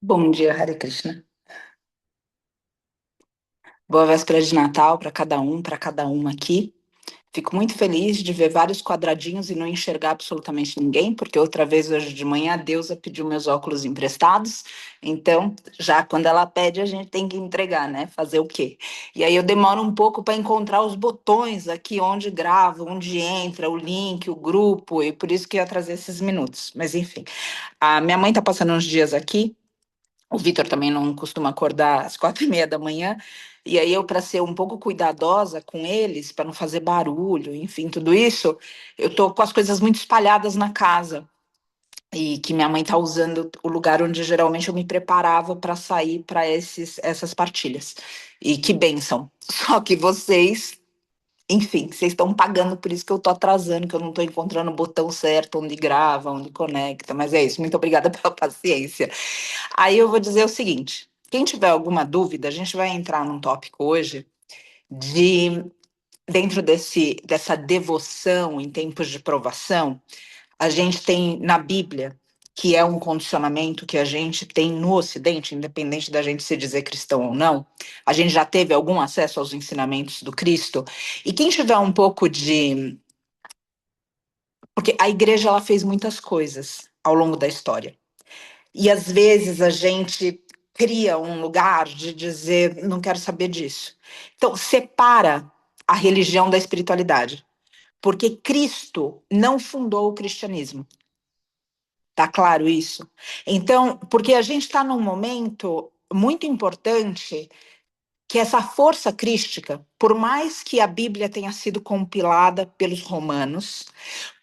Bom dia, Hare Krishna. Boa véspera de Natal para cada uma aqui. Fico muito feliz de ver vários quadradinhos e não enxergar absolutamente ninguém, porque outra vez hoje de manhã a Deusa pediu meus óculos emprestados. Então, já quando ela pede, a gente tem que entregar, né? Fazer o quê? E aí eu demoro um pouco para encontrar os botões aqui onde grava, onde entra o link, o grupo, e por isso que ia trazer esses minutos. Mas enfim, a minha mãe está passando uns dias aqui. O Vitor também não costuma acordar às 4:30 da manhã, e aí eu, para ser um pouco cuidadosa com eles, para não fazer barulho, enfim, tudo isso, eu tô com as coisas muito espalhadas na casa, e que minha mãe tá usando o lugar onde geralmente eu me preparava para sair para essas partilhas. E que bênção. Só que vocês, enfim, vocês estão pagando por isso que eu tô atrasando, que eu não tô encontrando o botão certo, onde grava, onde conecta, mas é isso. Muito obrigada pela paciência. Aí eu vou dizer o seguinte: quem tiver alguma dúvida, a gente vai entrar num tópico hoje de dentro dessa devoção em tempos de provação, a gente tem na Bíblia, que é um condicionamento que a gente tem no Ocidente, independente da gente se dizer cristão ou não, a gente já teve algum acesso aos ensinamentos do Cristo, e quem tiver um pouco de. Porque a igreja ela fez muitas coisas ao longo da história. E às vezes a gente cria um lugar de dizer, não quero saber disso. Então, separa a religião da espiritualidade, porque Cristo não fundou o cristianismo. Tá claro isso? Então, porque a gente está num momento muito importante que essa força crística, por mais que a Bíblia tenha sido compilada pelos romanos,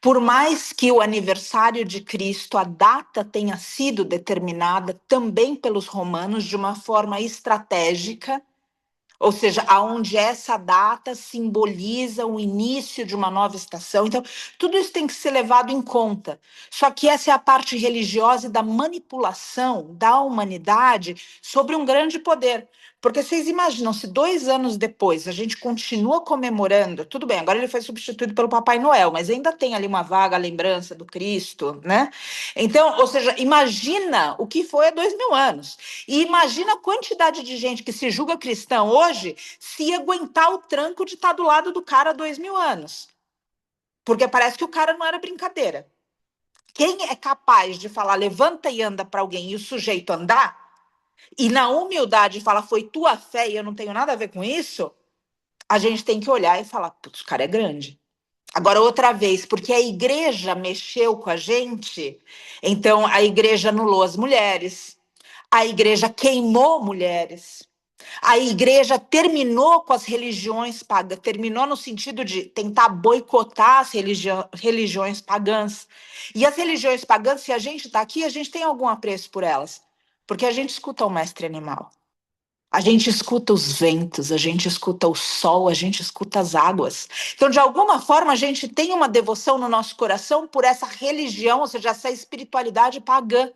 por mais que o aniversário de Cristo, a data tenha sido determinada também pelos romanos de uma forma estratégica, ou seja, aonde essa data simboliza o início de uma nova estação. Então, tudo isso tem que ser levado em conta. Só que essa é a parte religiosa e da manipulação da humanidade sobre um grande poder. Porque vocês imaginam, se 2 anos depois a gente continua comemorando, tudo bem, agora ele foi substituído pelo Papai Noel, mas ainda tem ali uma vaga lembrança do Cristo, né? Então, ou seja, imagina o que foi há 2.000 anos. E imagina a quantidade de gente que se julga cristão hoje se aguentar o tranco de estar do lado do cara há 2.000 anos. Porque parece que o cara não era brincadeira. Quem é capaz de falar levanta e anda para alguém e o sujeito andar, e na humildade fala foi tua fé e eu não tenho nada a ver com isso, a gente tem que olhar e falar, putz, o cara é grande. Agora, outra vez, porque a igreja mexeu com a gente, então a igreja anulou as mulheres, a igreja queimou mulheres, a igreja terminou com as religiões pagãs, terminou no sentido de tentar boicotar as religiões pagãs. E as religiões pagãs, se a gente está aqui, a gente tem algum apreço por elas, porque a gente escuta o mestre animal. A gente escuta os ventos, a gente escuta o sol, a gente escuta as águas. Então, de alguma forma, a gente tem uma devoção no nosso coração por essa religião, ou seja, essa espiritualidade pagã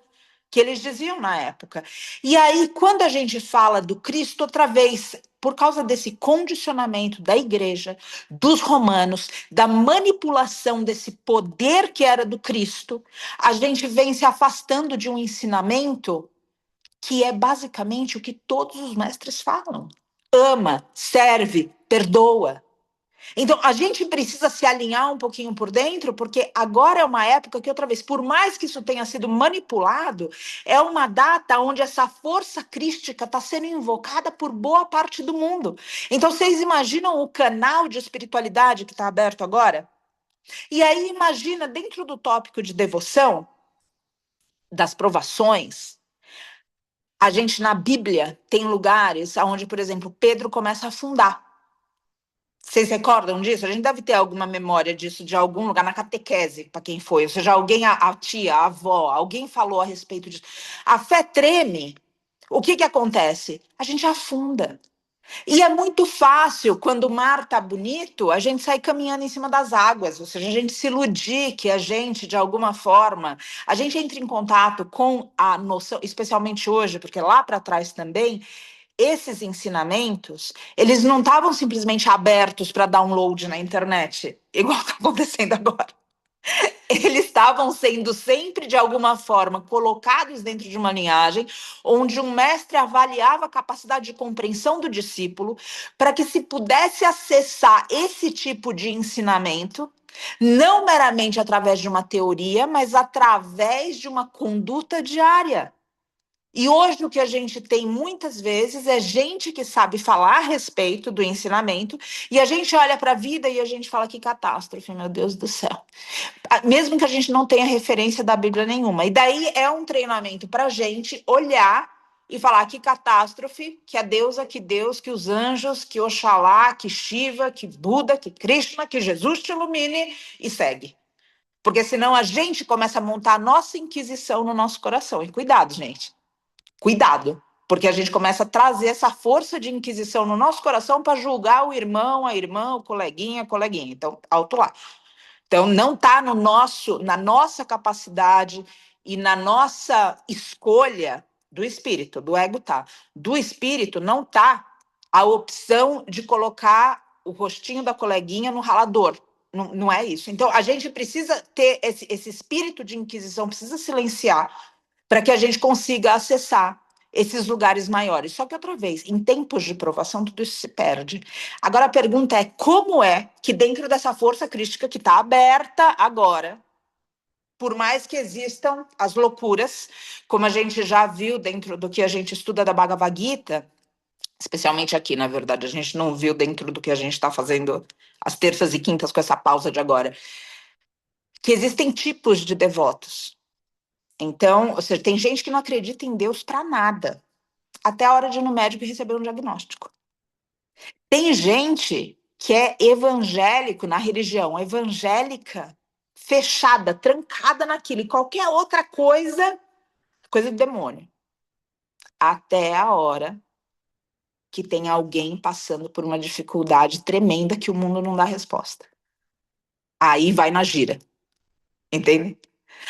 que eles diziam na época. E aí, quando a gente fala do Cristo, outra vez, por causa desse condicionamento da igreja, dos romanos, da manipulação desse poder que era do Cristo, a gente vem se afastando de um ensinamento que é basicamente o que todos os mestres falam. Ama, serve, perdoa. Então, a gente precisa se alinhar um pouquinho por dentro, porque agora é uma época que, outra vez, por mais que isso tenha sido manipulado, é uma data onde essa força crística está sendo invocada por boa parte do mundo. Então, vocês imaginam o canal de espiritualidade que está aberto agora? E aí, imagina, dentro do tópico de devoção, das provações, a gente, na Bíblia, tem lugares onde, por exemplo, Pedro começa a afundar. Vocês recordam disso? A gente deve ter alguma memória disso de algum lugar na catequese, para quem foi. Ou seja, alguém, a tia, a avó, alguém falou a respeito disso. A fé treme. O que acontece? A gente afunda. E é muito fácil, quando o mar tá bonito, a gente sair caminhando em cima das águas, ou seja, a gente se iludir que a gente, de alguma forma, a gente entra em contato com a noção, especialmente hoje, porque lá para trás também, esses ensinamentos, eles não estavam simplesmente abertos para download na internet, igual está acontecendo agora. Eles estavam sendo sempre, de alguma forma, colocados dentro de uma linhagem onde um mestre avaliava a capacidade de compreensão do discípulo para que se pudesse acessar esse tipo de ensinamento, não meramente através de uma teoria, mas através de uma conduta diária. E hoje o que a gente tem muitas vezes é gente que sabe falar a respeito do ensinamento e a gente olha para a vida e a gente fala que catástrofe, meu Deus do céu. Mesmo que a gente não tenha referência da Bíblia nenhuma. E daí é um treinamento para a gente olhar e falar que catástrofe, que a deusa, que Deus, que os anjos, que Oxalá, que Shiva, que Buda, que Krishna, que Jesus te ilumine e segue. Porque senão a gente começa a montar a nossa inquisição no nosso coração. E cuidado, gente. Cuidado. Porque a gente começa a trazer essa força de inquisição no nosso coração para julgar o irmão, a irmã, o coleguinha, a coleguinha. Então, alto lá. Então, não está no na nossa capacidade e na nossa escolha do espírito, do ego tá. Do espírito não tá a opção de colocar o rostinho da coleguinha no ralador. Não, não é isso. Então, a gente precisa ter esse espírito de inquisição, precisa silenciar para que a gente consiga acessar esses lugares maiores. Só que, outra vez, em tempos de provação, tudo isso se perde. Agora, a pergunta é, como é que dentro dessa força crística que está aberta agora, por mais que existam as loucuras, como a gente já viu dentro do que a gente estuda da Bhagavad Gita, especialmente aqui, na verdade, a gente não viu dentro do que a gente está fazendo às terças e quintas com essa pausa de agora, que existem tipos de devotos. Então, ou seja, tem gente que não acredita em Deus para nada, até a hora de ir no médico e receber um diagnóstico. Tem gente que é evangélico na religião, evangélica, fechada, trancada naquilo, e qualquer outra coisa, coisa do demônio. Até a hora que tem alguém passando por uma dificuldade tremenda que o mundo não dá resposta. Aí vai na gira, entende?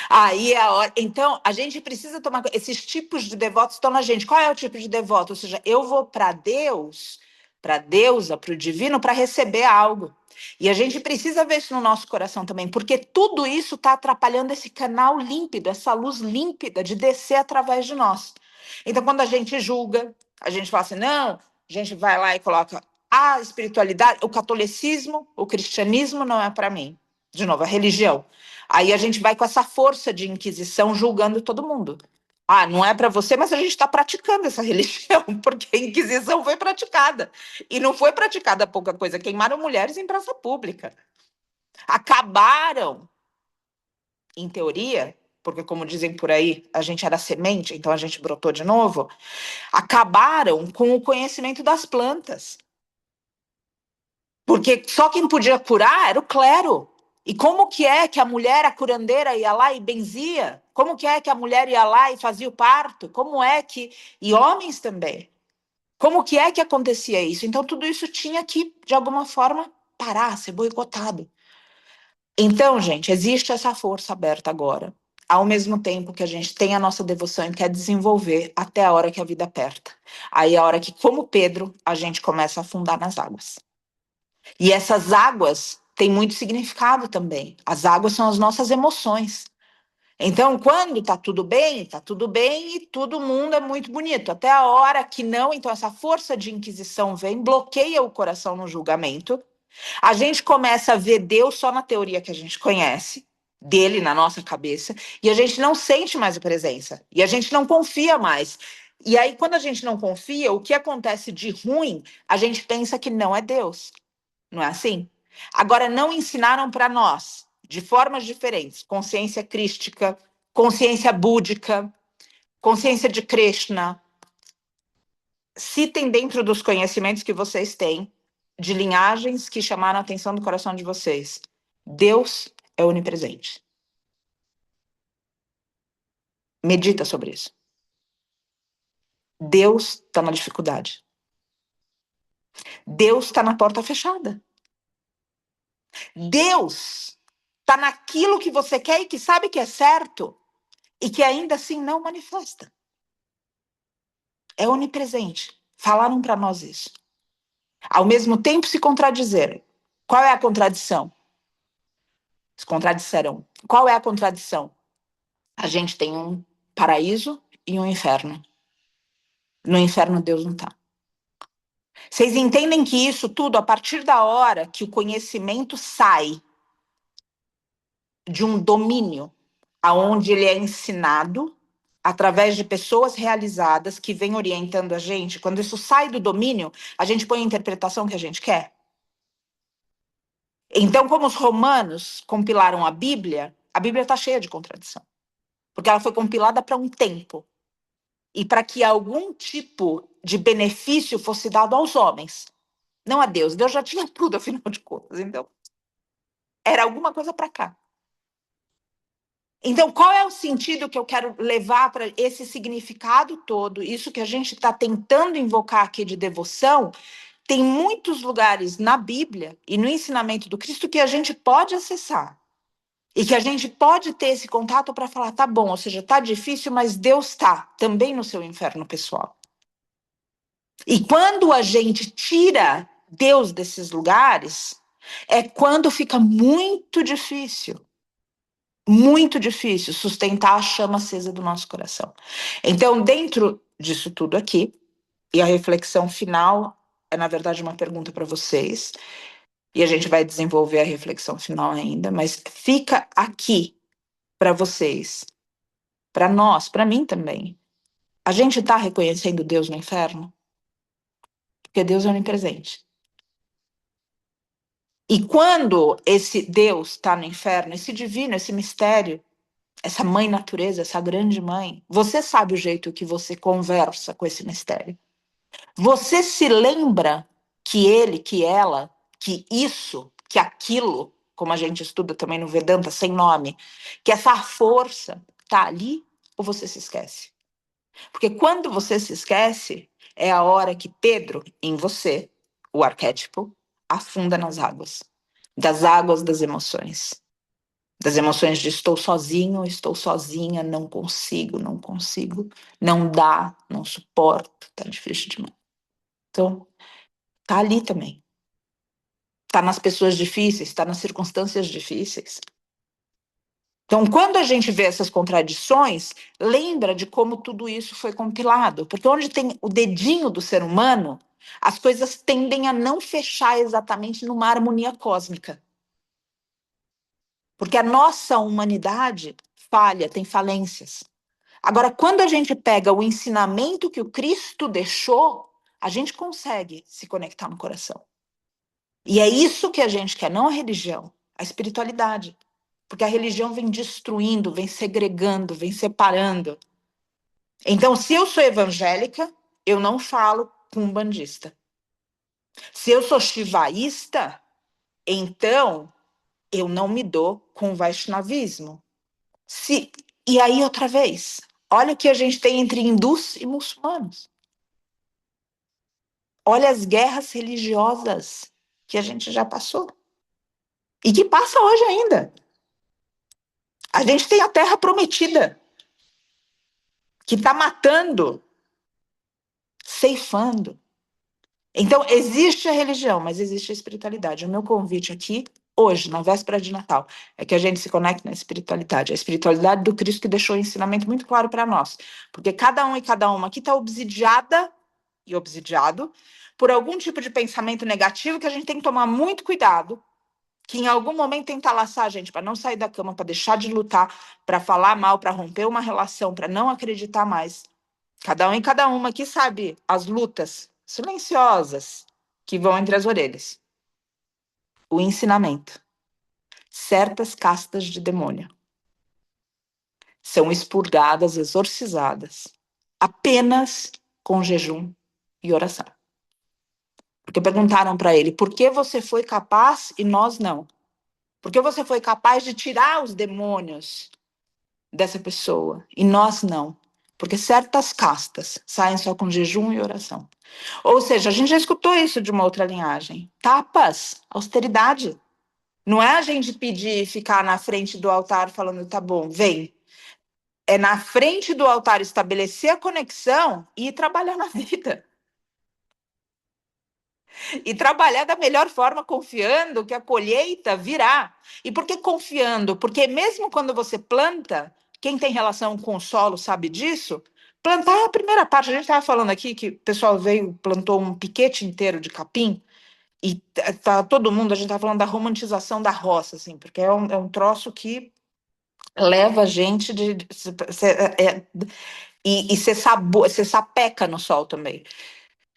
Aí é a hora. Então, a gente precisa tomar. Esses tipos de devotos estão na gente. Qual é o tipo de devoto? Ou seja, eu vou para Deus, para a deusa, para o divino, para receber algo. E a gente precisa ver isso no nosso coração também, porque tudo isso está atrapalhando esse canal límpido, essa luz límpida de descer através de nós. Então, quando a gente julga, a gente fala assim: não, a gente vai lá e coloca a espiritualidade, o catolicismo, o cristianismo não é para mim. De novo, a religião. Aí a gente vai com essa força de inquisição julgando todo mundo. Ah, não é para você, mas a gente está praticando essa religião, porque a Inquisição foi praticada. E não foi praticada pouca coisa. Queimaram mulheres em praça pública. Acabaram, em teoria, porque, como dizem por aí, a gente era semente, então a gente brotou de novo. Acabaram com o conhecimento das plantas. Porque só quem podia curar era o clero. E como que é que a mulher, a curandeira, ia lá e benzia? Como que é que a mulher ia lá e fazia o parto? Como é que... E homens também. Como que é que acontecia isso? Então, tudo isso tinha que, de alguma forma, parar, ser boicotado. Então, gente, existe essa força aberta agora. Ao mesmo tempo que a gente tem a nossa devoção e quer desenvolver até a hora que a vida aperta. Aí é a hora que, como Pedro, a gente começa a afundar nas águas. E essas águas têm muito significado também. As águas são as nossas emoções. Então, quando tá tudo bem e todo mundo é muito bonito. Até a hora que não, então essa força de inquisição vem, bloqueia o coração no julgamento. A gente começa a ver Deus só na teoria que a gente conhece, dele na nossa cabeça, e a gente não sente mais a presença. E a gente não confia mais. E aí, quando a gente não confia, o que acontece de ruim, a gente pensa que não é Deus. Não é assim? Agora, não ensinaram para nós, de formas diferentes, consciência crística, consciência búdica, consciência de Krishna. Citem dentro dos conhecimentos que vocês têm, de linhagens que chamaram a atenção do coração de vocês. Deus é onipresente. Medita sobre isso. Deus está na dificuldade. Deus está na porta fechada. Deus está naquilo que você quer e que sabe que é certo e que ainda assim não manifesta. É onipresente. Falaram para nós isso. Ao mesmo tempo se contradizeram. Qual é a contradição? Se contradisseram. Qual é a contradição? A gente tem um paraíso e um inferno. No inferno, Deus não está. Vocês entendem que isso tudo, a partir da hora que o conhecimento sai de um domínio aonde ele é ensinado através de pessoas realizadas que vêm orientando a gente, quando isso sai do domínio, a gente põe a interpretação que a gente quer. Então, como os romanos compilaram a Bíblia está cheia de contradição, porque ela foi compilada para um tempo e para que algum tipo de benefício fosse dado aos homens, não a Deus. Deus já tinha tudo, afinal de contas. Então, era alguma coisa para cá. Então, qual é o sentido que eu quero levar para esse significado todo? Isso que a gente está tentando invocar aqui de devoção, tem muitos lugares na Bíblia e no ensinamento do Cristo que a gente pode acessar. E que a gente pode ter esse contato para falar, tá bom, ou seja, tá difícil, mas Deus está também no seu inferno pessoal. E quando a gente tira Deus desses lugares, é quando fica muito difícil sustentar a chama acesa do nosso coração. Então, dentro disso tudo aqui, e a reflexão final é, na verdade, uma pergunta para vocês, e a gente vai desenvolver a reflexão final ainda, mas fica aqui para vocês, para nós, para mim também. A gente está reconhecendo Deus no inferno? Porque Deus é onipresente. E quando esse Deus está no inferno, esse divino, esse mistério, essa mãe natureza, essa grande mãe, você sabe o jeito que você conversa com esse mistério. Você se lembra que ele, que ela, que isso, que aquilo, como a gente estuda também no Vedanta, sem nome, que essa força está ali, ou você se esquece? Porque quando você se esquece, é a hora que Pedro, em você, o arquétipo, afunda nas águas, das águas das emoções. Das emoções de estou sozinho, estou sozinha, não consigo, não dá, não suporto, tá difícil demais. Então, tá ali também. Tá nas pessoas difíceis, tá nas circunstâncias difíceis. Então, quando a gente vê essas contradições, lembra de como tudo isso foi compilado. Porque onde tem o dedinho do ser humano, as coisas tendem a não fechar exatamente numa harmonia cósmica. Porque a nossa humanidade falha, tem falências. Agora, quando a gente pega o ensinamento que o Cristo deixou, a gente consegue se conectar no coração. E é isso que a gente quer, não a religião, a espiritualidade. Porque a religião vem destruindo, vem segregando, vem separando. Então, se eu sou evangélica, eu não falo com um bandista. Se eu sou shivaísta, então eu não me dou com o vaishnavismo. E aí, outra vez, olha o que a gente tem entre hindus e muçulmanos. Olha as guerras religiosas que a gente já passou. E que passa hoje ainda. A gente tem a terra prometida, que está matando, ceifando. Então, existe a religião, mas existe a espiritualidade. O meu convite aqui, hoje, na véspera de Natal, é que a gente se conecte na espiritualidade. A espiritualidade do Cristo que deixou o ensinamento muito claro para nós. Porque cada um e cada uma aqui está obsidiada e obsidiado por algum tipo de pensamento negativo que a gente tem que tomar muito cuidado, que em algum momento tenta laçar a gente para não sair da cama, para deixar de lutar, para falar mal, para romper uma relação, para não acreditar mais. Cada um e cada uma aqui sabe as lutas silenciosas que vão entre as orelhas. O ensinamento. Certas castas de demônio são expurgadas, exorcizadas, apenas com jejum e oração. Porque perguntaram para ele, por que você foi capaz e nós não? Por que você foi capaz de tirar os demônios dessa pessoa e nós não? Porque certas castas saem só com jejum e oração. Ou seja, a gente já escutou isso de uma outra linhagem. Tapas, austeridade. Não é a gente pedir ficar na frente do altar falando, tá bom, vem. É na frente do altar estabelecer a conexão e ir trabalhar na vida. E trabalhar da melhor forma, confiando que a colheita virá. E por que confiando? Porque mesmo quando você planta, quem tem relação com o solo sabe disso, plantar é a primeira parte. A gente estava falando aqui que o pessoal veio, plantou um piquete inteiro de capim, e tá todo mundo, a gente estava falando da romantização da roça, assim, porque é um troço que leva a gente e você sapeca no sol também.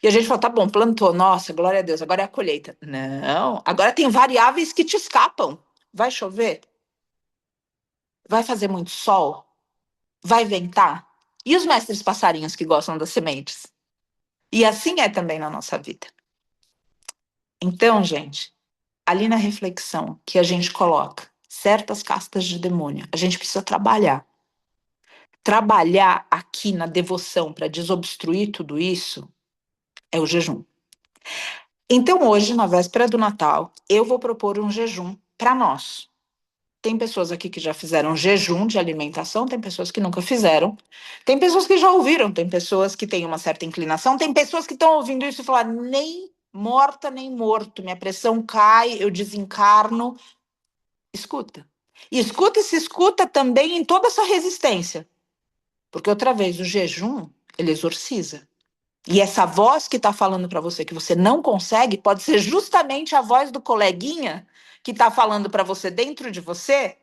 E a gente fala, tá bom, plantou, nossa, glória a Deus, agora é a colheita. Não, agora tem variáveis que te escapam. Vai chover? Vai fazer muito sol? Vai ventar? E os mestres passarinhos que gostam das sementes? E assim é também na nossa vida. Então, gente, ali na reflexão que a gente coloca certas castas de demônio, a gente precisa trabalhar. Trabalhar aqui na devoção para desobstruir tudo isso é o jejum. Então, hoje, na véspera do Natal, eu vou propor um jejum para nós. Tem pessoas aqui que já fizeram jejum de alimentação, tem pessoas que nunca fizeram, tem pessoas que já ouviram, tem pessoas que têm uma certa inclinação, tem pessoas que estão ouvindo isso e falam, nem morta nem morto, minha pressão cai, eu desencarno. Escuta. E escuta e se escuta também em toda essa resistência. Porque, outra vez, o jejum, ele exorciza. E essa voz que está falando para você que você não consegue, pode ser justamente a voz do coleguinha que está falando para você dentro de você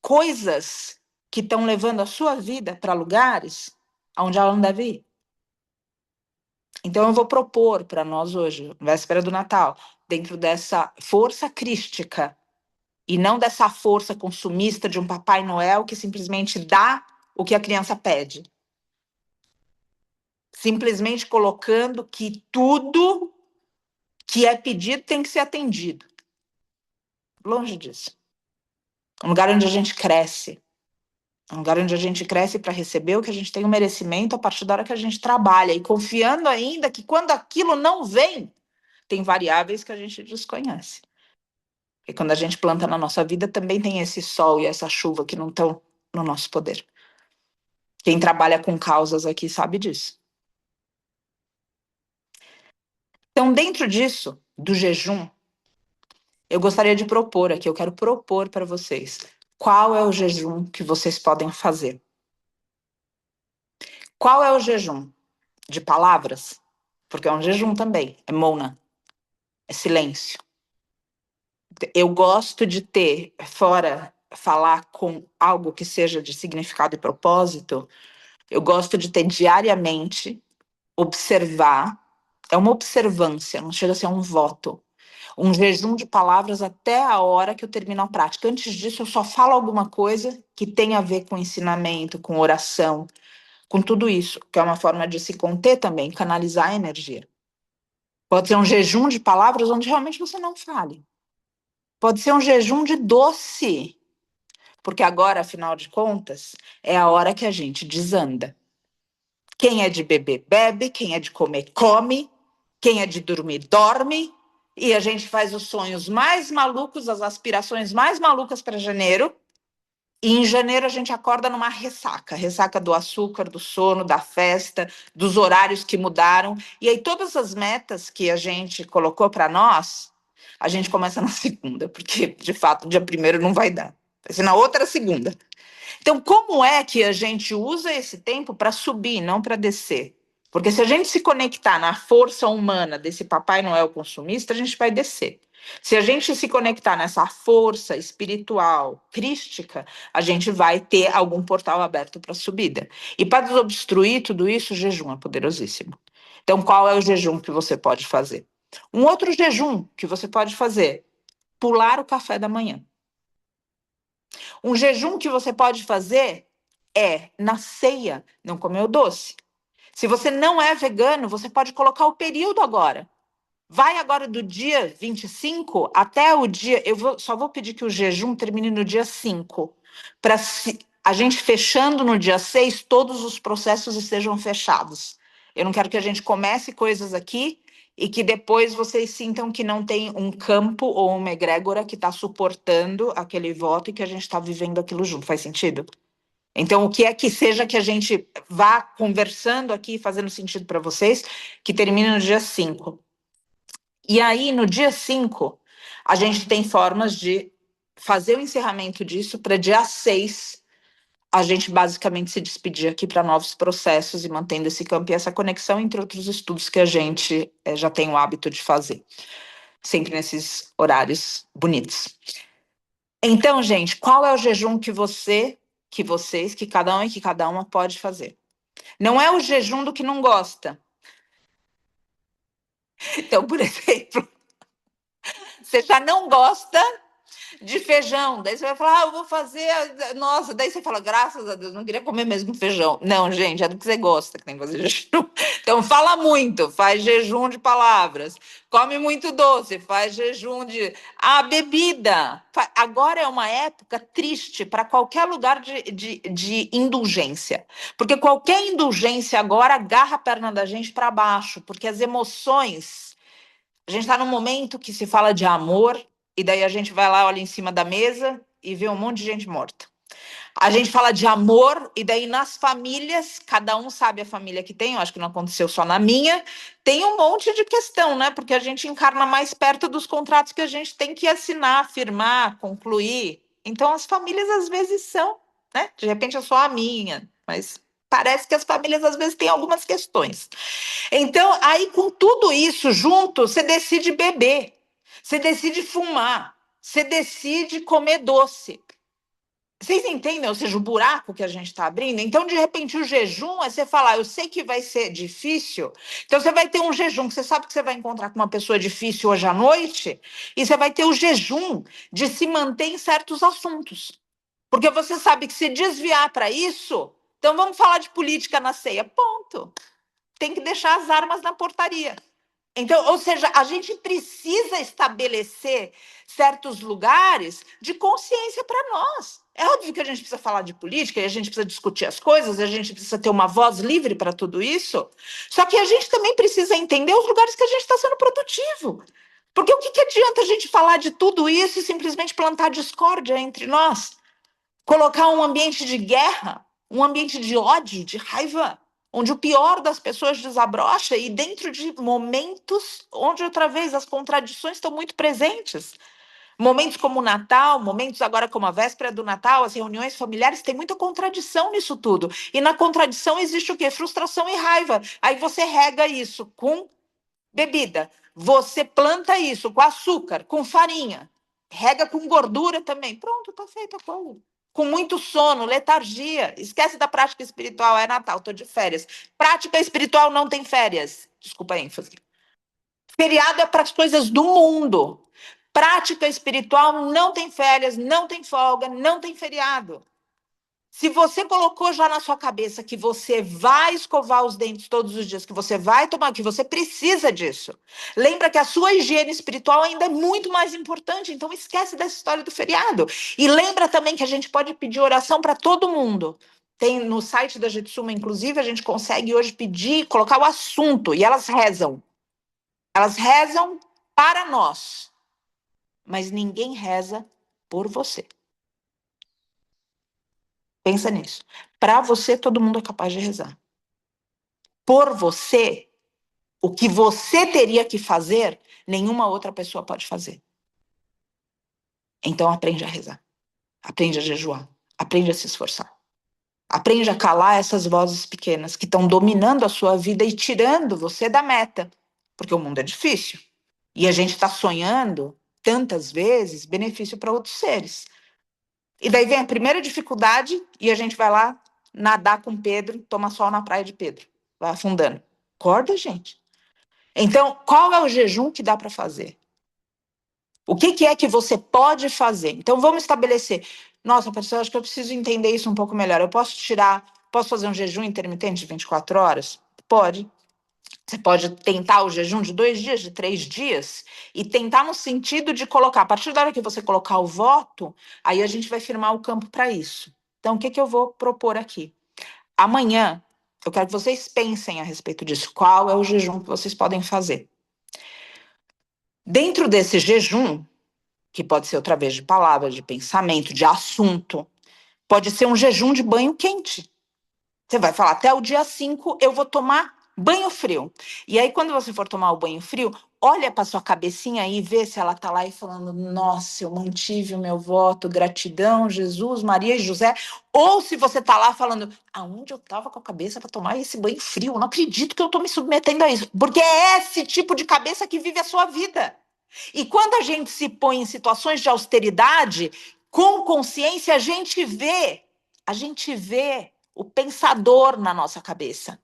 coisas que estão levando a sua vida para lugares onde ela não deve ir. Então eu vou propor para nós hoje, véspera do Natal, dentro dessa força crística e não dessa força consumista de um Papai Noel que simplesmente dá o que a criança pede. Simplesmente colocando que tudo que é pedido tem que ser atendido. Longe disso. Um lugar onde a gente cresce. Um lugar onde a gente cresce para receber o que a gente tem o merecimento a partir da hora que a gente trabalha. E confiando ainda que quando aquilo não vem, tem variáveis que a gente desconhece. E quando a gente planta na nossa vida, também tem esse sol e essa chuva que não estão no nosso poder. Quem trabalha com causas aqui sabe disso. Então, dentro disso, do jejum, eu gostaria de propor aqui, eu quero propor para vocês qual é o jejum que vocês podem fazer. Qual é o jejum? De palavras? Porque é um jejum também, é mona, é silêncio. Eu gosto de ter, fora falar com algo que seja de significado e propósito, eu gosto de ter diariamente, observar, é uma observância, não chega a ser um voto. Um jejum de palavras até a hora que eu termino a prática. Antes disso, eu só falo alguma coisa que tem a ver com ensinamento, com oração, com tudo isso, que é uma forma de se conter também, canalizar a energia. Pode ser um jejum de palavras onde realmente você não fale. Pode ser um jejum de doce, porque agora, afinal de contas, é a hora que a gente desanda. Quem é de beber, bebe, quem é de comer, come, quem é de dormir, dorme, e a gente faz os sonhos mais malucos, as aspirações mais malucas para janeiro, e em janeiro a gente acorda numa ressaca, ressaca do açúcar, do sono, da festa, dos horários que mudaram, e aí todas as metas que a gente colocou para nós, a gente começa na segunda, porque de fato dia primeiro não vai dar, vai ser na outra segunda. Então, como é que a gente usa esse tempo para subir, não para descer? Porque se a gente se conectar na força humana desse Papai Noel consumista, a gente vai descer. Se a gente se conectar nessa força espiritual, crística, a gente vai ter algum portal aberto para subida. E para desobstruir tudo isso, o jejum é poderosíssimo. Então, qual é o jejum que você pode fazer? Um outro jejum que você pode fazer: pular o café da manhã. Um jejum que você pode fazer é, na ceia, não comer o doce. Se você não é vegano, você pode colocar o período agora. Vai agora do dia 25 até o dia. Só vou pedir que o jejum termine no dia 5. Para a gente fechando no dia 6, todos os processos estejam fechados. Eu não quero que a gente comece coisas aqui e que depois vocês sintam que não tem um campo ou uma egrégora que está suportando aquele voto e que a gente está vivendo aquilo junto. Faz sentido? Então, o que é que seja que a gente vá conversando aqui, fazendo sentido para vocês, que termine no dia 5. E aí, no dia 5, a gente tem formas de fazer o encerramento disso para dia 6 a gente basicamente se despedir aqui para novos processos e mantendo esse campo e essa conexão entre outros estudos que a gente já tem o hábito de fazer, sempre nesses horários bonitos. Então, gente, qual é o jejum que vocês, que cada um e que cada uma pode fazer? Não é o jejum do que não gosta. Então, por exemplo, você já não gosta de feijão. Daí você vai falar, eu vou fazer. Nossa, daí você fala, graças a Deus, não queria comer mesmo feijão. Não, gente, é do que você gosta que tem que fazer jejum. Então fala muito, faz jejum de palavras. Come muito doce, faz jejum de. Bebida. Agora é uma época triste para qualquer lugar de indulgência. Porque qualquer indulgência agora agarra a perna da gente para baixo, porque as emoções. A gente está num momento que se fala de amor, e daí a gente vai lá, olha em cima da mesa e vê um monte de gente morta. A gente fala de amor, e daí nas famílias, cada um sabe a família que tem, eu acho que não aconteceu só na minha, tem um monte de questão, né? Porque a gente encarna mais perto dos contratos que a gente tem que assinar, firmar, concluir. Então as famílias às vezes são, né? De repente é só a minha, mas parece que as famílias às vezes têm algumas questões. Então, aí com tudo isso junto, você decide beber, você decide fumar, você decide comer doce. Vocês entendem? Ou seja, o buraco que a gente está abrindo. Então, de repente, o jejum é você falar, eu sei que vai ser difícil. Então, você vai ter um jejum, que você sabe que você vai encontrar com uma pessoa difícil hoje à noite, e você vai ter o jejum de se manter em certos assuntos. Porque você sabe que se desviar para isso, então vamos falar de política na ceia. Ponto. Tem que deixar as armas na portaria. Então, ou seja, a gente precisa estabelecer certos lugares de consciência para nós. É óbvio que a gente precisa falar de política, e a gente precisa discutir as coisas, a gente precisa ter uma voz livre para tudo isso. Só que a gente também precisa entender os lugares que a gente está sendo produtivo. Porque o que adianta a gente falar de tudo isso e simplesmente plantar discórdia entre nós? Colocar um ambiente de guerra, um ambiente de ódio, de raiva, onde o pior das pessoas desabrocha e dentro de momentos onde, outra vez, as contradições estão muito presentes. Momentos como o Natal, momentos agora como a véspera do Natal, as reuniões familiares, tem muita contradição nisso tudo. E na contradição existe o quê? Frustração e raiva. Aí você rega isso com bebida. Você planta isso com açúcar, com farinha. Rega com gordura também. Pronto, tá feita a coisa. Com muito sono, letargia. Esquece da prática espiritual. É Natal, tô de férias. Prática espiritual não tem férias. Desculpa a ênfase. Feriado é para as coisas do mundo. Prática espiritual não tem férias, não tem folga, não tem feriado. Se você colocou já na sua cabeça que você vai escovar os dentes todos os dias, que você vai tomar, que você precisa disso, lembra que a sua higiene espiritual ainda é muito mais importante, então esquece dessa história do feriado. E lembra também que a gente pode pedir oração para todo mundo. Tem no site da Jetsuma, inclusive, a gente consegue hoje pedir, colocar o assunto, e elas rezam. Elas rezam para nós, mas ninguém reza por você. Pensa nisso. Para você, todo mundo é capaz de rezar. Por você, o que você teria que fazer, nenhuma outra pessoa pode fazer. Então aprende a rezar, aprende a jejuar, aprende a se esforçar. Aprende a calar essas vozes pequenas que estão dominando a sua vida e tirando você da meta. Porque o mundo é difícil. E a gente está sonhando, tantas vezes, benefício para outros seres. E daí vem a primeira dificuldade e a gente vai lá nadar com Pedro, tomar sol na praia de Pedro. Vai afundando. Acorda, gente. Então, qual é o jejum que dá para fazer? O que é que você pode fazer? Então, vamos estabelecer. Nossa, pessoal, acho que eu preciso entender isso um pouco melhor. Eu posso fazer um jejum intermitente de 24 horas? Pode. Você pode tentar o jejum de 2 dias, de 3 dias, e tentar no sentido de colocar, a partir da hora que você colocar o voto, aí a gente vai firmar o campo para isso. Então, o que eu vou propor aqui? Amanhã, eu quero que vocês pensem a respeito disso. Qual é o jejum que vocês podem fazer? Dentro desse jejum, que pode ser outra vez de palavra, de pensamento, de assunto, pode ser um jejum de banho quente. Você vai falar, até o dia 5 eu vou tomar banho frio. E aí, quando você for tomar o banho frio, olha para sua cabecinha aí e vê se ela tá lá e falando: nossa, eu mantive o meu voto, gratidão, Jesus, Maria e José. Ou se você tá lá falando: aonde eu tava com a cabeça para tomar esse banho frio? Eu não acredito que eu tô me submetendo a isso. Porque é esse tipo de cabeça que vive a sua vida. E quando a gente se põe em situações de austeridade, com consciência, a gente vê o pensador na nossa cabeça.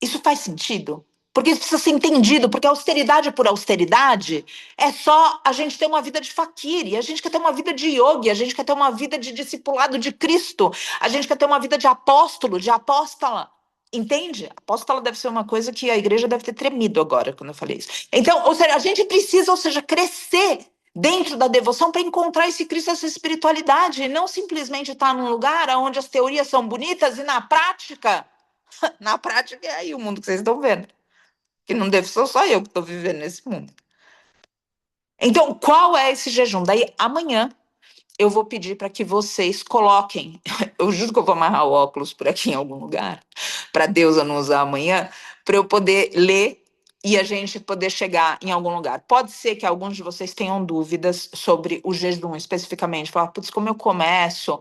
Isso faz sentido? Porque isso precisa ser entendido, porque austeridade por austeridade é só a gente ter uma vida de faquiri, a gente quer ter uma vida de yogi, a gente quer ter uma vida de discipulado de Cristo, a gente quer ter uma vida de apóstolo, de apóstola. Entende? Apóstola deve ser uma coisa que a igreja deve ter tremido agora quando eu falei isso. Então, ou seja, a gente precisa, ou seja, crescer dentro da devoção para encontrar esse Cristo, essa espiritualidade, e não simplesmente estar num lugar onde as teorias são bonitas e na prática é aí o mundo que vocês estão vendo. Que não deve ser só eu que estou vivendo nesse mundo. Então, qual é esse jejum? Daí, amanhã, eu vou pedir para que vocês coloquem. Eu juro que eu vou amarrar o óculos por aqui em algum lugar, para Deus eu não usar amanhã, para eu poder ler e a gente poder chegar em algum lugar. Pode ser que alguns de vocês tenham dúvidas sobre o jejum especificamente. Falar, putz, como eu começo?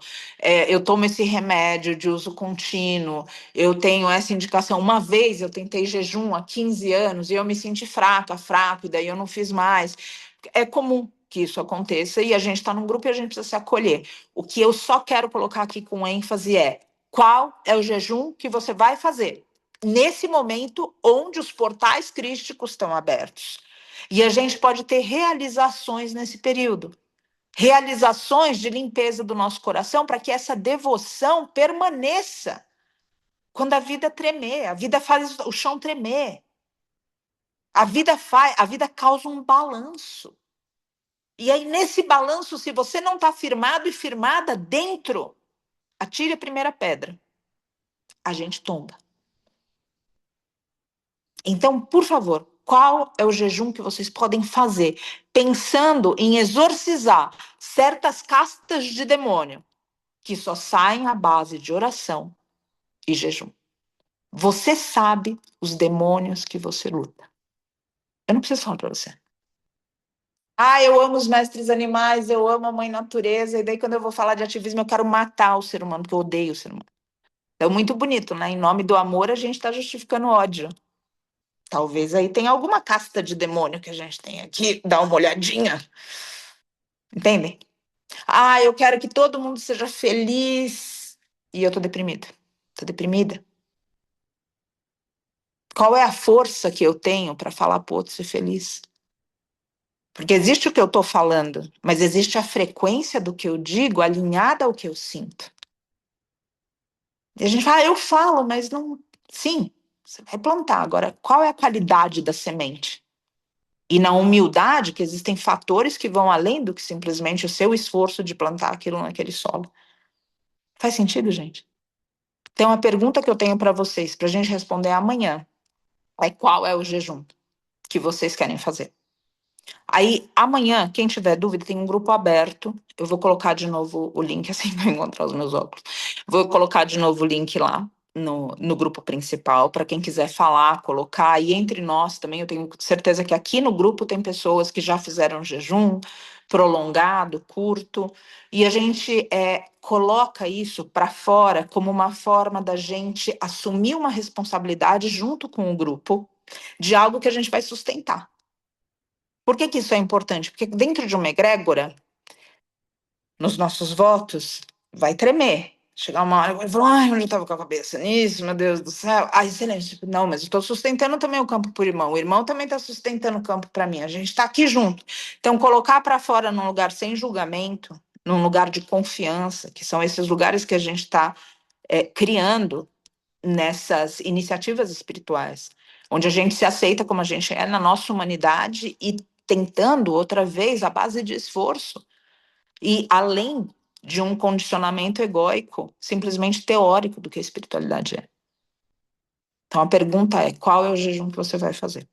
Eu tomo esse remédio de uso contínuo, eu tenho essa indicação. Uma vez eu tentei jejum há 15 anos e eu me senti fraco, e daí eu não fiz mais. É comum que isso aconteça e a gente está num grupo e a gente precisa se acolher. O que eu só quero colocar aqui com ênfase é: qual é o jejum que você vai fazer nesse momento onde os portais crísticos estão abertos? E a gente pode ter realizações nesse período. Realizações de limpeza do nosso coração para que essa devoção permaneça quando a vida tremer, a vida faz o chão tremer. A vida causa um balanço. E aí, nesse balanço, se você não está firmado e firmada dentro, atire a primeira pedra. A gente tomba. Então, por favor, qual é o jejum que vocês podem fazer pensando em exorcizar certas castas de demônio que só saem à base de oração e jejum? Você sabe os demônios que você luta. Eu não preciso falar para você. Ah, eu amo os mestres animais, eu amo a mãe natureza, e daí quando eu vou falar de ativismo, eu quero matar o ser humano, porque eu odeio o ser humano. É muito bonito, né? Em nome do amor, a gente está justificando ódio. Talvez aí tenha alguma casta de demônio que a gente tem aqui, dá uma olhadinha. Entendem? Ah, eu quero que todo mundo seja feliz. E eu tô deprimida. Tô deprimida. Qual é a força que eu tenho para falar pro outro ser feliz? Porque existe o que eu tô falando, mas existe a frequência do que eu digo alinhada ao que eu sinto. E a gente fala, eu falo, mas não. Sim, você vai plantar. Agora, qual é a qualidade da semente? E na humildade, que existem fatores que vão além do que simplesmente o seu esforço de plantar aquilo naquele solo. Faz sentido, gente? Então, a pergunta que eu tenho para vocês, para a gente responder amanhã, é qual é o jejum que vocês querem fazer? Aí, amanhã, quem tiver dúvida, tem um grupo aberto. Eu vou colocar de novo o link, assim vai encontrar os meus óculos. Vou colocar de novo o link lá no grupo principal, para quem quiser falar, colocar. E entre nós também, eu tenho certeza que aqui no grupo tem pessoas que já fizeram jejum prolongado, curto, e a gente coloca isso para fora como uma forma da gente assumir uma responsabilidade junto com o grupo de algo que a gente vai sustentar. Por que que isso é importante? Porque dentro de uma egrégora, nos nossos votos, vai tremer. Chegar uma hora e falar, ai, onde eu estava com a cabeça nisso, meu Deus do céu. Aí excelente, tipo, não, mas eu estou sustentando também o campo por irmão. O irmão também está sustentando o campo para mim. A gente está aqui junto. Então, colocar para fora num lugar sem julgamento, num lugar de confiança, que são esses lugares que a gente está criando nessas iniciativas espirituais, onde a gente se aceita como a gente é na nossa humanidade e tentando outra vez a base de esforço e além de um condicionamento egóico, simplesmente teórico do que a espiritualidade é. Então a pergunta é: qual é o jejum que você vai fazer?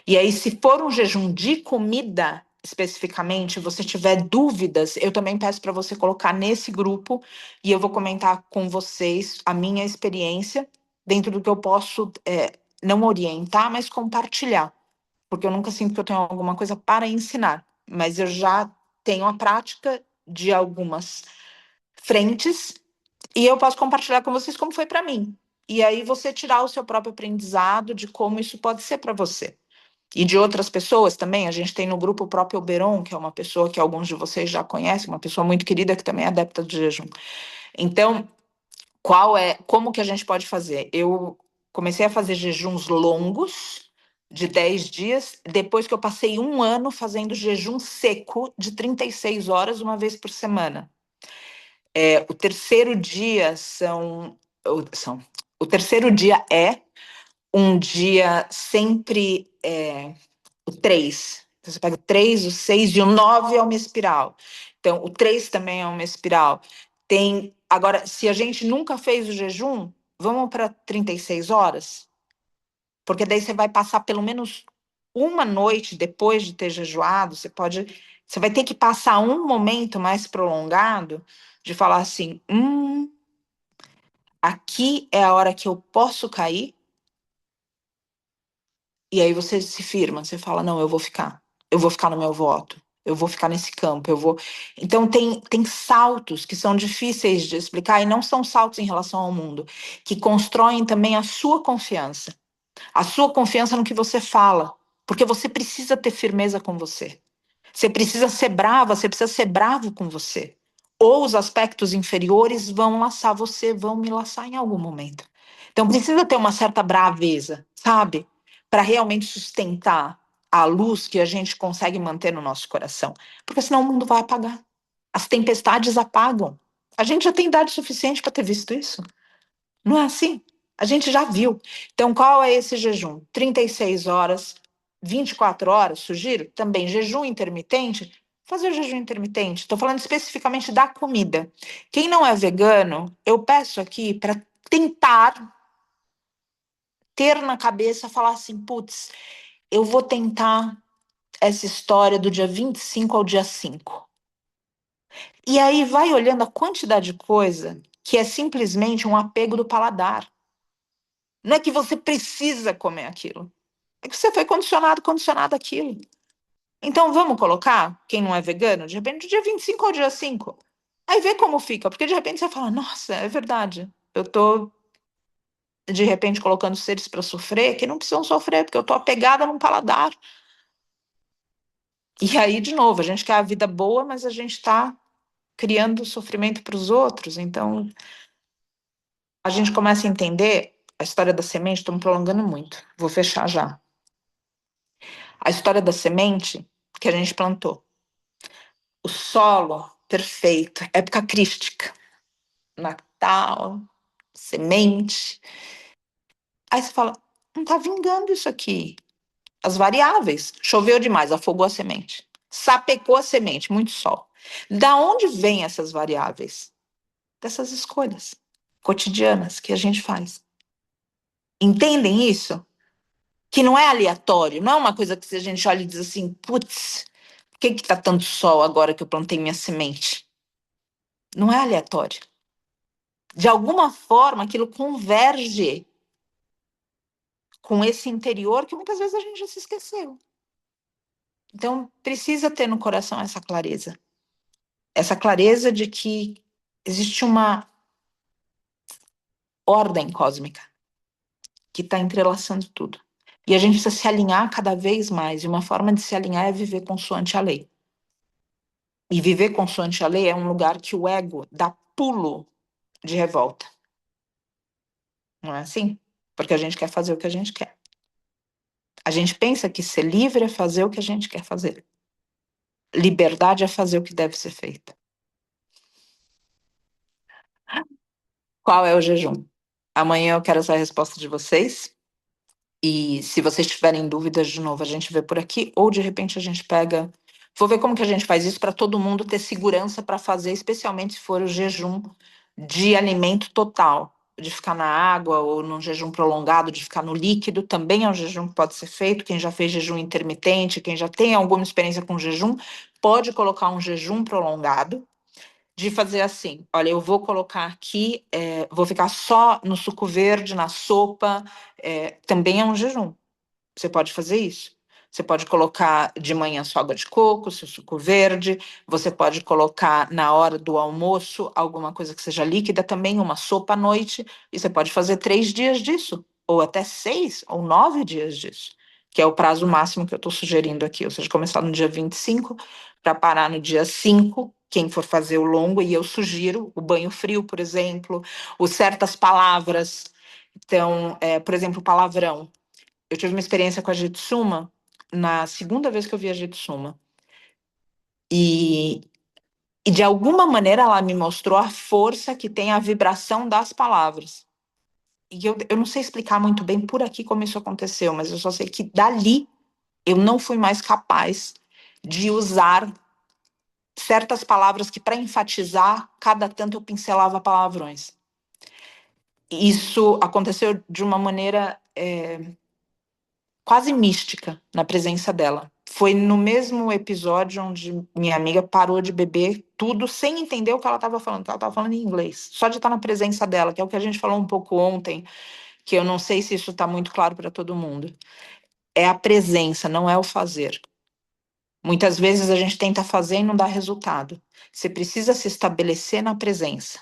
E aí, se for um jejum de comida, especificamente, você tiver dúvidas, eu também peço para você colocar nesse grupo e eu vou comentar com vocês a minha experiência dentro do que eu posso não orientar, mas compartilhar. porque eu nunca sinto que eu tenho alguma coisa para ensinar, mas eu já tenho a prática de algumas frentes e eu posso compartilhar com vocês como foi para mim. E aí você tirar o seu próprio aprendizado de como isso pode ser para você. E de outras pessoas também, a gente tem no grupo o próprio Oberon, que é uma pessoa que alguns de vocês já conhecem, uma pessoa muito querida que também é adepta do jejum. Então, como que a gente pode fazer? Eu comecei a fazer jejuns longos, de 10 dias, depois que eu passei um ano fazendo jejum seco de 36 horas, uma vez por semana. O terceiro dia o terceiro dia é um dia sempre o 3. Então, você pega o 3, o 6 e o 9 é uma espiral. Então, o 3 também é uma espiral. Agora, se a gente nunca fez o jejum, vamos para 36 horas? Porque daí você vai passar pelo menos uma noite depois de ter jejuado, você vai ter que passar um momento mais prolongado de falar assim, aqui é a hora que eu posso cair, e aí você se firma, você fala, não, eu vou ficar no meu voto, eu vou ficar nesse campo, eu vou. Então tem saltos que são difíceis de explicar e não são saltos em relação ao mundo, que constroem também a sua confiança no que você fala, porque você precisa ter firmeza com você. Você precisa ser brava, você precisa ser bravo com você. Ou os aspectos inferiores vão laçar você, vão me laçar em algum momento. Então precisa ter uma certa braveza, sabe? Para realmente sustentar a luz que a gente consegue manter no nosso coração. Porque senão o mundo vai apagar. As tempestades apagam. A gente já tem idade suficiente para ter visto isso. Não é assim? A gente já viu. Então, qual é esse jejum? 36 horas, 24 horas, sugiro? Também jejum intermitente. Fazer o jejum intermitente. Estou falando especificamente da comida. Quem não é vegano, eu peço aqui para tentar ter na cabeça, falar assim, putz, eu vou tentar essa história do dia 25 ao dia 5. E aí vai olhando a quantidade de coisa que é simplesmente um apego do paladar. Não é que você precisa comer aquilo. É que você foi condicionado àquilo. Então vamos colocar quem não é vegano, de repente, do dia 25 ao dia 5. Aí vê como fica, porque de repente você fala, nossa, é verdade. Eu tô, de repente, colocando seres para sofrer que não precisam sofrer, porque eu tô apegada num paladar. E aí, de novo, a gente quer a vida boa, mas a gente está criando sofrimento para os outros. Então, a gente começa a entender a história da semente, estou me prolongando muito, vou fechar já. A história da semente que a gente plantou. O solo perfeito, época crística, Natal, semente. Aí você fala, não tá vingando isso aqui. As variáveis, choveu demais, afogou a semente. Sapecou a semente, muito sol. Da onde vêm essas variáveis? Dessas escolhas cotidianas que a gente faz. Entendem isso? Que não é aleatório, não é uma coisa que a gente olha e diz assim, putz, por que tá tanto sol agora que eu plantei minha semente? Não é aleatório. De alguma forma, aquilo converge com esse interior que muitas vezes a gente já se esqueceu. Então, precisa ter no coração essa clareza. Essa clareza de que existe uma ordem cósmica que está entrelaçando tudo. E a gente precisa se alinhar cada vez mais. E uma forma de se alinhar é viver consoante a lei. E viver consoante a lei é um lugar que o ego dá pulo de revolta. Não é assim? Porque a gente quer fazer o que a gente quer. A gente pensa que ser livre é fazer o que a gente quer fazer. Liberdade é fazer o que deve ser feito. Qual é o jejum? Amanhã eu quero essa resposta de vocês. E se vocês tiverem dúvidas, de novo, a gente vê por aqui, ou de repente a gente pega. Vou ver como que a gente faz isso para todo mundo ter segurança para fazer, especialmente se for o jejum de alimento total, de ficar na água ou num jejum prolongado, de ficar no líquido, também é um jejum que pode ser feito. Quem já fez jejum intermitente, quem já tem alguma experiência com jejum, pode colocar um jejum prolongado de fazer assim, olha, eu vou colocar aqui, vou ficar só no suco verde, na sopa, também é um jejum. Você pode fazer isso. Você pode colocar de manhã sua água de coco, seu suco verde. Você pode colocar na hora do almoço alguma coisa que seja líquida também, uma sopa à noite. E você pode fazer 3 dias disso, ou até 6 ou 9 dias disso, que é o prazo máximo que eu estou sugerindo aqui. Ou seja, começar no dia 25 para parar no dia 5, quem for fazer o longo. E eu sugiro o banho frio, por exemplo, ou certas palavras. Então, por exemplo, palavrão. Eu tive uma experiência com a Jitsuma na segunda vez que eu vi a Jitsuma. E, e de alguma maneira ela me mostrou a força que tem a vibração das palavras. E eu não sei explicar muito bem por aqui como isso aconteceu, mas eu só sei que dali eu não fui mais capaz de usar certas palavras que, para enfatizar, cada tanto eu pincelava palavrões. Isso aconteceu de uma maneira quase mística na presença dela. Foi no mesmo episódio onde minha amiga parou de beber tudo sem entender o que ela estava falando, que ela estava falando em inglês, só de estar na presença dela, que é o que a gente falou um pouco ontem, que eu não sei se isso está muito claro para todo mundo. É a presença, não é o fazer. Muitas vezes a gente tenta fazer e não dá resultado. Você precisa se estabelecer na presença.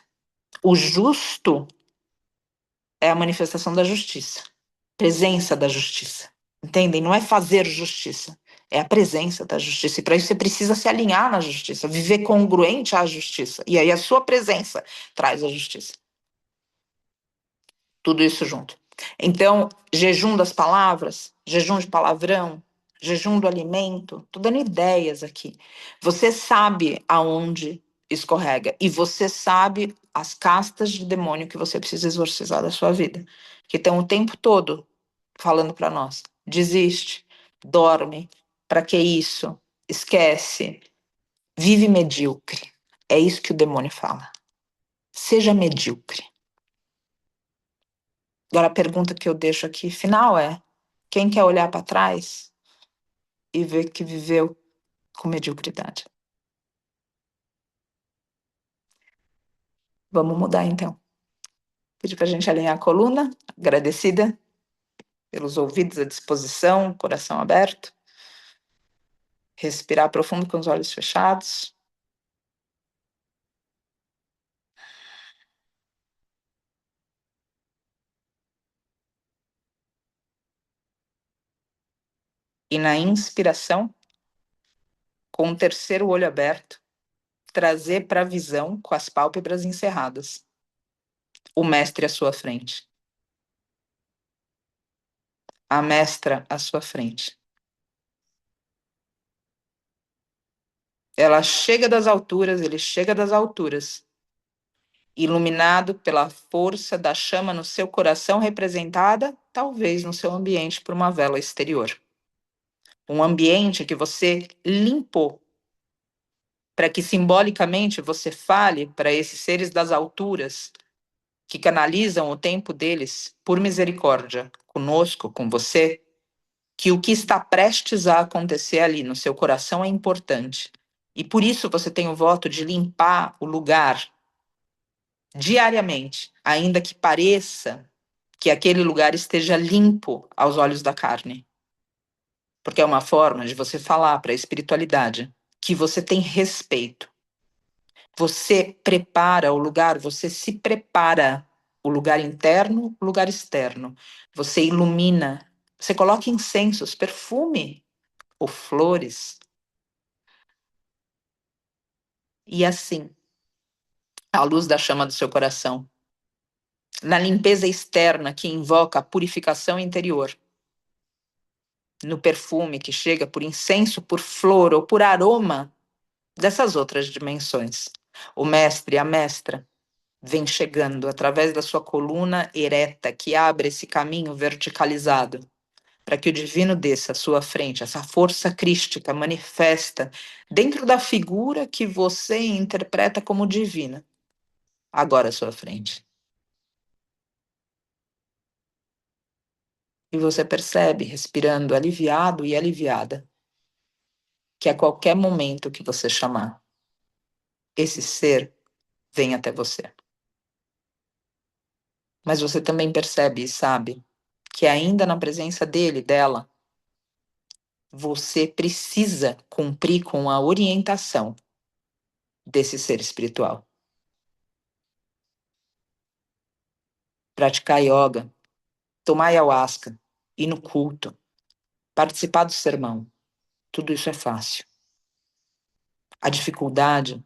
O justo é a manifestação da justiça, presença da justiça. Entendem? Não é fazer justiça, é a presença da justiça. E para isso você precisa se alinhar na justiça, viver congruente à justiça. E aí a sua presença traz a justiça. Tudo isso junto. Então, jejum das palavras, jejum de palavrão, jejum do alimento, tô dando ideias aqui. Você sabe aonde escorrega e você sabe as castas de demônio que você precisa exorcizar da sua vida, que estão o tempo todo falando para nós. Desiste, dorme, para que isso? Esquece, vive medíocre. É isso que o demônio fala. Seja medíocre. Agora a pergunta que eu deixo aqui final é: quem quer olhar para trás e ver que viveu com mediocridade? Vamos mudar então. Pedir para a gente alinhar a coluna, agradecida pelos ouvidos à disposição, coração aberto. Respirar profundo com os olhos fechados. E na inspiração, com o terceiro olho aberto, trazer para a visão com as pálpebras encerradas. O mestre à sua frente. A mestra à sua frente. Ela chega das alturas, ele chega das alturas, iluminado pela força da chama no seu coração, representada, talvez, no seu ambiente por uma vela exterior. Um ambiente que você limpou, para que simbolicamente você fale para esses seres das alturas, que canalizam o tempo deles por misericórdia, conosco, com você, que o que está prestes a acontecer ali no seu coração é importante. E por isso você tem o voto de limpar o lugar diariamente, ainda que pareça que aquele lugar esteja limpo aos olhos da carne. Porque é uma forma de você falar para a espiritualidade que você tem respeito. Você prepara o lugar, você se prepara o lugar interno, o lugar externo. Você ilumina, você coloca incensos, perfume ou flores. E assim, à luz da chama do seu coração, na limpeza externa que invoca a purificação interior, no perfume que chega por incenso, por flor ou por aroma dessas outras dimensões. O mestre, a mestra, vem chegando através da sua coluna ereta que abre esse caminho verticalizado para que o divino desça à sua frente, essa força crística manifesta dentro da figura que você interpreta como divina, agora à sua frente. E você percebe, respirando aliviado e aliviada, que a qualquer momento que você chamar, esse ser vem até você. Mas você também percebe e sabe que ainda na presença dele, dela, você precisa cumprir com a orientação desse ser espiritual. Praticar yoga, tomar ayahuasca, ir no culto, participar do sermão, tudo isso é fácil. A dificuldade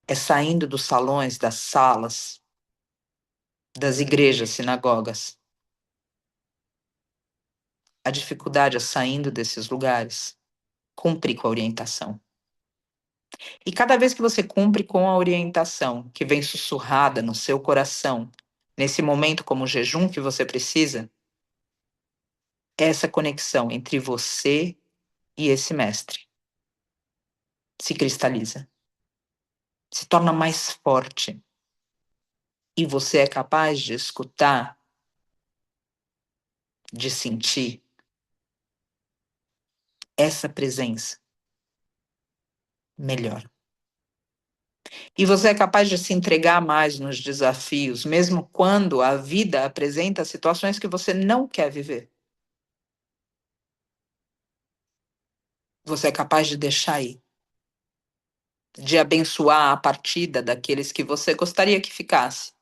é saindo dos salões, das salas, das igrejas, sinagogas. A dificuldade é saindo desses lugares, cumprir com a orientação. E cada vez que você cumpre com a orientação que vem sussurrada no seu coração, nesse momento como o jejum que você precisa, essa conexão entre você e esse mestre se cristaliza, se torna mais forte. E você é capaz de escutar, de sentir essa presença melhor. E você é capaz de se entregar mais nos desafios, mesmo quando a vida apresenta situações que você não quer viver. Você é capaz de deixar ir, de abençoar a partida daqueles que você gostaria que ficasse.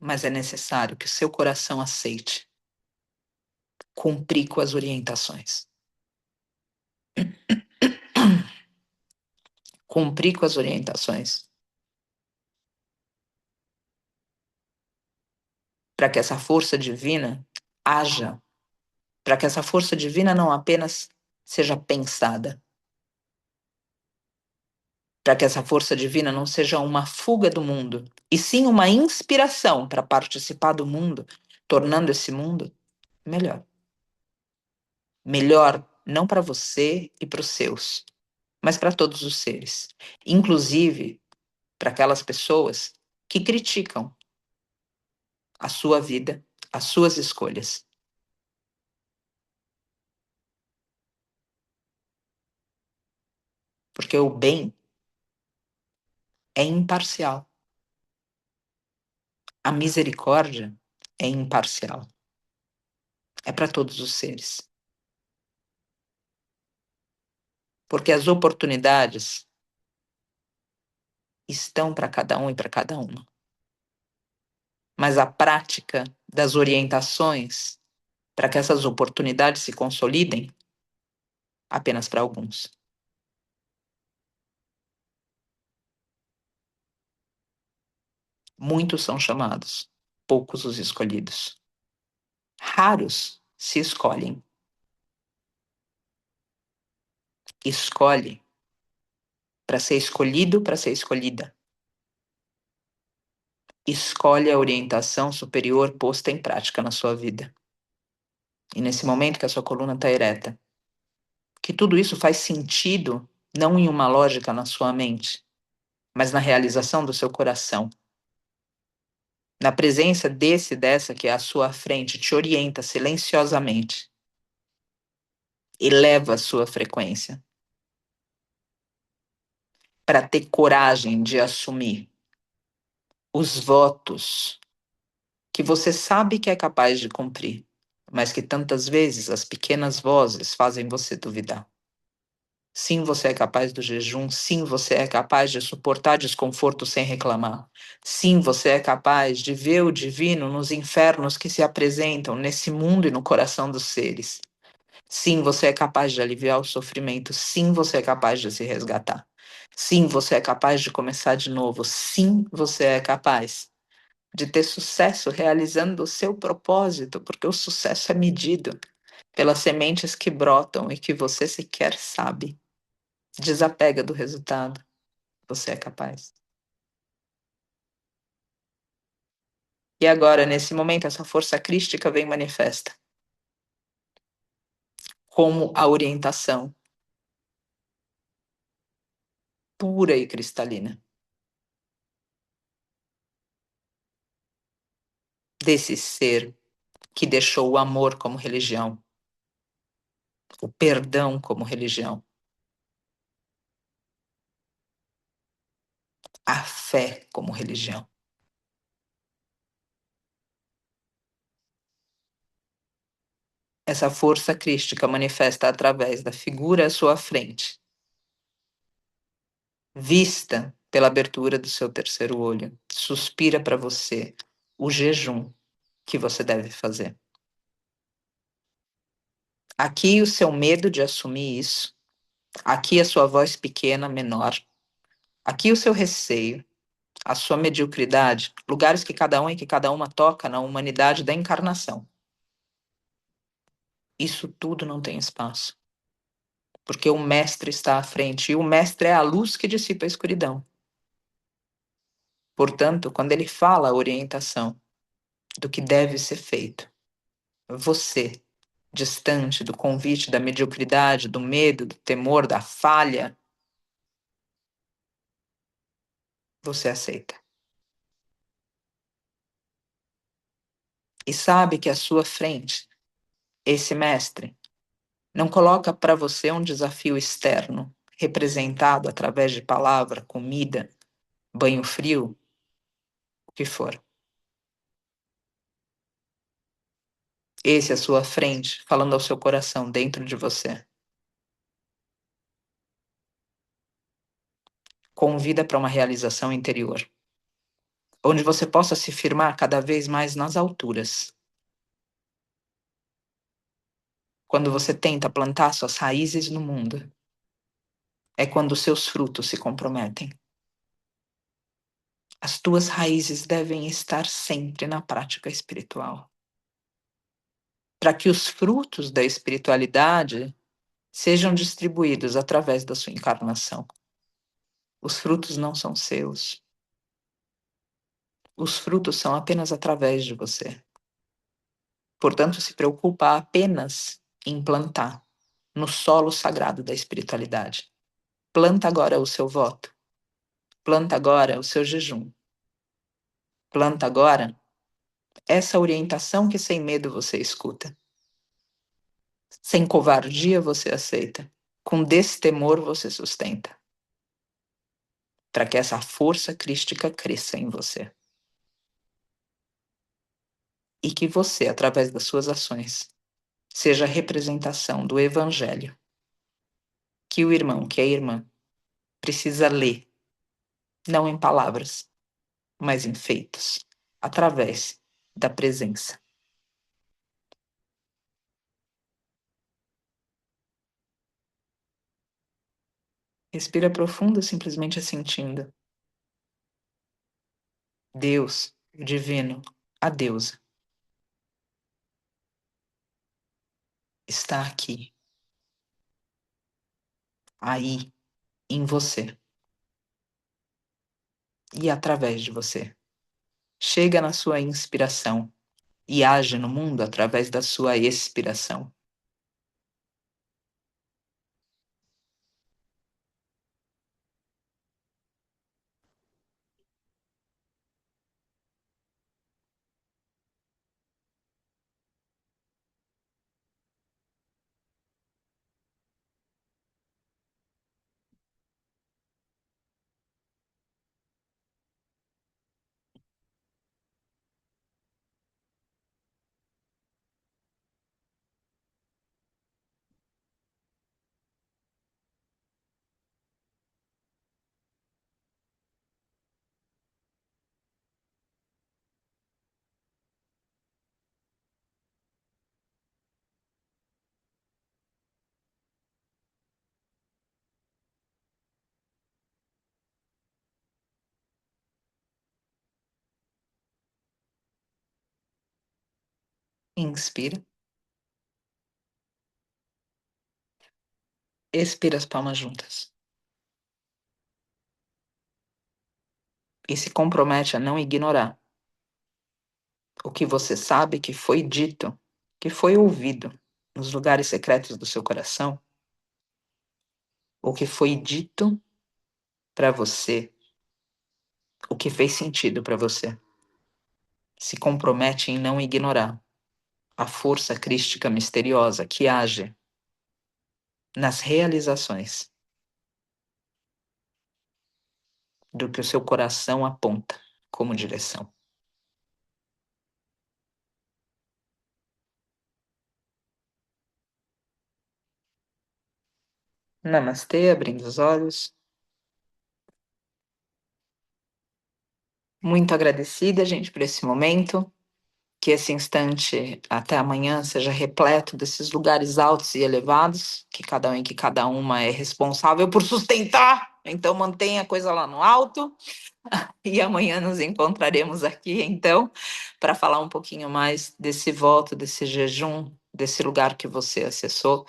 Mas é necessário que o seu coração aceite cumprir com as orientações. Cumprir com as orientações. Para que essa força divina haja. Para que essa força divina não apenas seja pensada. Para que essa força divina não seja uma fuga do mundo, e sim uma inspiração para participar do mundo, tornando esse mundo melhor. Melhor não para você e para os seus, mas para todos os seres, inclusive para aquelas pessoas que criticam a sua vida, as suas escolhas. Porque o bem é imparcial. A misericórdia é imparcial. É para todos os seres. Porque as oportunidades estão para cada um e para cada uma. Mas a prática das orientações para que essas oportunidades se consolidem apenas para alguns. Muitos são chamados, poucos os escolhidos. Raros se escolhem. Escolhe para ser escolhido, para ser escolhida. Escolhe a orientação superior posta em prática na sua vida. E nesse momento que a sua coluna está ereta, que tudo isso faz sentido, não em uma lógica na sua mente, mas na realização do seu coração. Na presença desse, dessa que é à sua frente, te orienta silenciosamente. Eleva a sua frequência para ter coragem de assumir os votos que você sabe que é capaz de cumprir, mas que tantas vezes as pequenas vozes fazem você duvidar. Sim, você é capaz do jejum. Sim, você é capaz de suportar desconforto sem reclamar. Sim, você é capaz de ver o divino nos infernos que se apresentam nesse mundo e no coração dos seres. Sim, você é capaz de aliviar o sofrimento. Sim, você é capaz de se resgatar. Sim, você é capaz de começar de novo. Sim, você é capaz de ter sucesso realizando o seu propósito, porque o sucesso é medido pelas sementes que brotam e que você sequer sabe. Desapega do resultado. Você é capaz. E agora, nesse momento, essa força crística vem manifesta como a orientação pura e cristalina desse ser que deixou o amor como religião, o perdão como religião, a fé como religião. Essa força crística manifesta através da figura à sua frente, vista pela abertura do seu terceiro olho, suspira para você o jejum que você deve fazer. Aqui o seu medo de assumir isso, aqui a sua voz pequena, menor, aqui o seu receio, a sua mediocridade, lugares que cada um e que cada uma toca na humanidade da encarnação. Isso tudo não tem espaço, porque o mestre está à frente, e o mestre é a luz que dissipa a escuridão. Portanto, quando ele fala a orientação do que deve ser feito, você, distante do convite da mediocridade, do medo, do temor, da falha, você aceita. E sabe que à sua frente, esse mestre não coloca para você um desafio externo, representado através de palavra, comida, banho frio, o que for. Esse à sua frente, falando ao seu coração, dentro de você. Convida para uma realização interior, onde você possa se firmar cada vez mais nas alturas. Quando você tenta plantar suas raízes no mundo, é quando os seus frutos se comprometem. As tuas raízes devem estar sempre na prática espiritual, para que os frutos da espiritualidade sejam distribuídos através da sua encarnação. Os frutos não são seus. Os frutos são apenas através de você. Portanto, se preocupa apenas em plantar no solo sagrado da espiritualidade. Planta agora o seu voto. Planta agora o seu jejum. Planta agora essa orientação que sem medo você escuta. Sem covardia você aceita. Com destemor você sustenta. Para que essa força crística cresça em você. E que você, através das suas ações, seja a representação do Evangelho que o irmão, que a irmã, precisa ler, não em palavras, mas em feitos, através da presença. Respira profundo, simplesmente sentindo. Deus, o divino, a deusa, está aqui, aí, em você e através de você. Chega na sua inspiração e age no mundo através da sua expiração. Inspira, expira as palmas juntas. E se compromete a não ignorar o que você sabe que foi dito, que foi ouvido nos lugares secretos do seu coração, o que foi dito para você, o que fez sentido para você. Se compromete em não ignorar a força crística misteriosa que age nas realizações do que o seu coração aponta como direção. Namastê, abrindo os olhos. Muito agradecida, gente, por esse momento. Que esse instante até amanhã seja repleto desses lugares altos e elevados, que cada um e que cada uma é responsável por sustentar. Então mantenha a coisa lá no alto. E amanhã nos encontraremos aqui, então, para falar um pouquinho mais desse voto, desse jejum, desse lugar que você acessou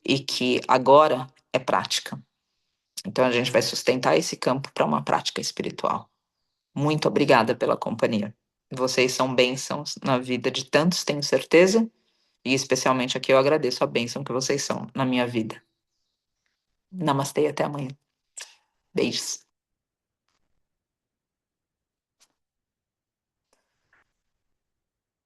e que agora é prática. Então a gente vai sustentar esse campo para uma prática espiritual. Muito obrigada pela companhia. Vocês são bênçãos na vida de tantos, tenho certeza, e especialmente aqui eu agradeço a bênção que vocês são na minha vida. Namastê e até amanhã. Beijos.